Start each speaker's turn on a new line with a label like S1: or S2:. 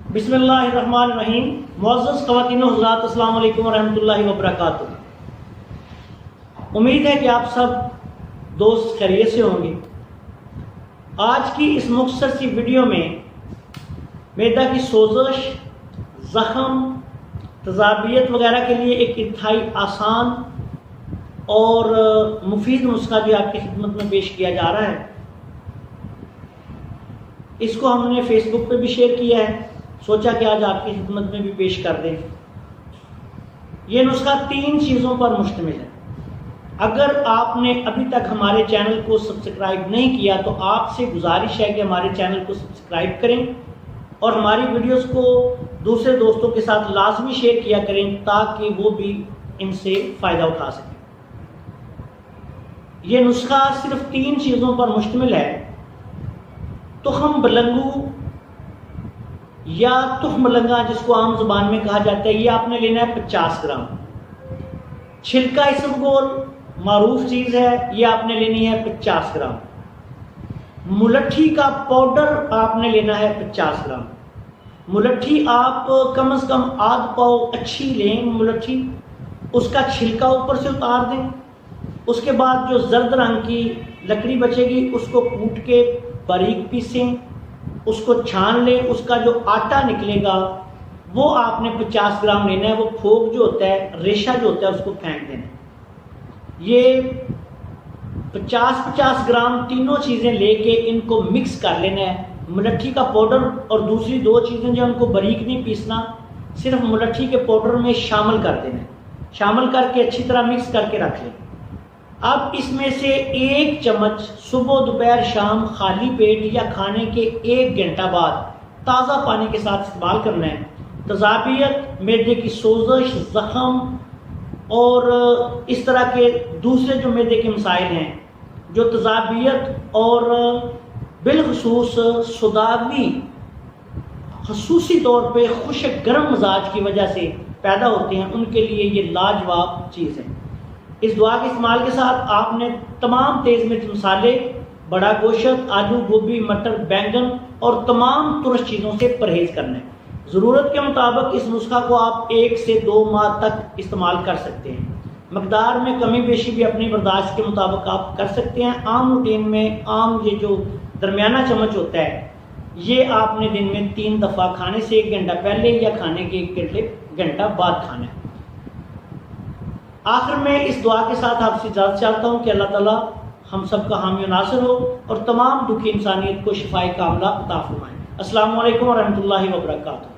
S1: बिस्मिल्लाहिर्रहमानिर्रहीम। मुअज़्ज़ज़ ख़वातीन व हज़रात, अस्सलामु अलैकुम व रहमतुल्लाहि व बरकातुहू। उम्मीद है कि आप सब दोस्त खैरियत से होंगे। आज की इस मुख्तसर सी वीडियो में मैदा की सोजश, ज़ख़म, तज़ाबियत वगैरह के लिए एक इंतहाई आसान और मुफीद नुस्खा जो आपकी खिदमत में पेश किया जा रहा है। इसको हमने फेसबुक पे भी शेयर किया है, सोचा कि आज आपकी खिदमत में भी पेश कर दें। ये नुस्खा 3 चीज़ों पर मुश्तमिल है। अगर आपने अभी तक हमारे चैनल को सब्सक्राइब नहीं किया तो आपसे गुजारिश है कि हमारे चैनल को सब्सक्राइब करें और हमारी वीडियोस को दूसरे दोस्तों के साथ लाजमी शेयर किया करें ताकि वो भी इनसे फ़ायदा उठा सकें। ये नुस्खा सिर्फ 3 चीज़ों पर मुश्तमिल है। तुखम बलंगू या तुखमलंगा जिसको आम जुबान में कहा जाता है, ये आपने लेना है 50 ग्राम। छिलका इसबगोल मारूफ चीज़ है, ये आपने लेनी है 50 ग्राम। मुलट्ठी का पाउडर आपने लेना है 50 ग्राम। मुलट्ठी आप कम से कम आध पाव अच्छी लें मुलट्ठी, उसका छिलका ऊपर से उतार दें। उसके बाद जो जर्द रंग की लकड़ी बचेगी उसको कूट के बारीक पीसें, उसको छान लें। उसका जो आटा निकलेगा वो आपने 50 ग्राम लेना है। वो फोक जो होता है, रेशा जो होता है, उसको फेंक देना है। ये 50-50 ग्राम तीनों चीज़ें लेके इनको मिक्स कर लेना है। मुलट्ठी का पाउडर और दूसरी 2 चीज़ें जो उनको बारीक नहीं पीसना, सिर्फ मुलट्ठी के पाउडर में शामिल कर देना है। शामिल करके अच्छी तरह मिक्स करके रख लें। अब इसमें से 1 चम्मच सुबह दोपहर शाम खाली पेट या खाने के 1 घंटा बाद ताज़ा पानी के साथ इस्तेमाल करना है। तज़ाबियत, मैदे की सोजश, ज़ख़म और इस तरह के दूसरे जो मैदे के मसाइल हैं, जो तज़ाबियत और बिलखसूस सुदावी खसूसी तौर पे खुश्क गर्म मिजाज की वजह से पैदा होते हैं, उनके लिए ये लाजवाब चीज़ है। इस दुआ के इस्तेमाल के साथ आपने तमाम तेज़ मिर्च मसाले, बड़ा गोश्त, आलू, गोभी, मटर, बैंगन और तमाम तुरश चीज़ों से परहेज़ करना है। ज़रूरत के मुताबिक इस नुस्खा को आप 1 से 2 माह तक इस्तेमाल कर सकते हैं। मकदार में कमी बेशी भी अपनी बर्दाश्त के मुताबिक आप कर सकते हैं। आम रूटीन में आम ये जो दरमियाना चम्मच होता है, ये आपने दिन में 3 दफ़ा खाने से 1 घंटा पहले या खाने के 1 घंटा बाद खाना है। आखिर में इस दुआ के साथ आपसे इजाज़त चाहता हूँ कि अल्लाह ताला हम सब का हामी नासिर हो और तमाम दुखी इंसानियत को शिफाए कामला अता फरमाए। अस्सलामु अलैकुम व रहमतुल्लाहि व बरकातुहू।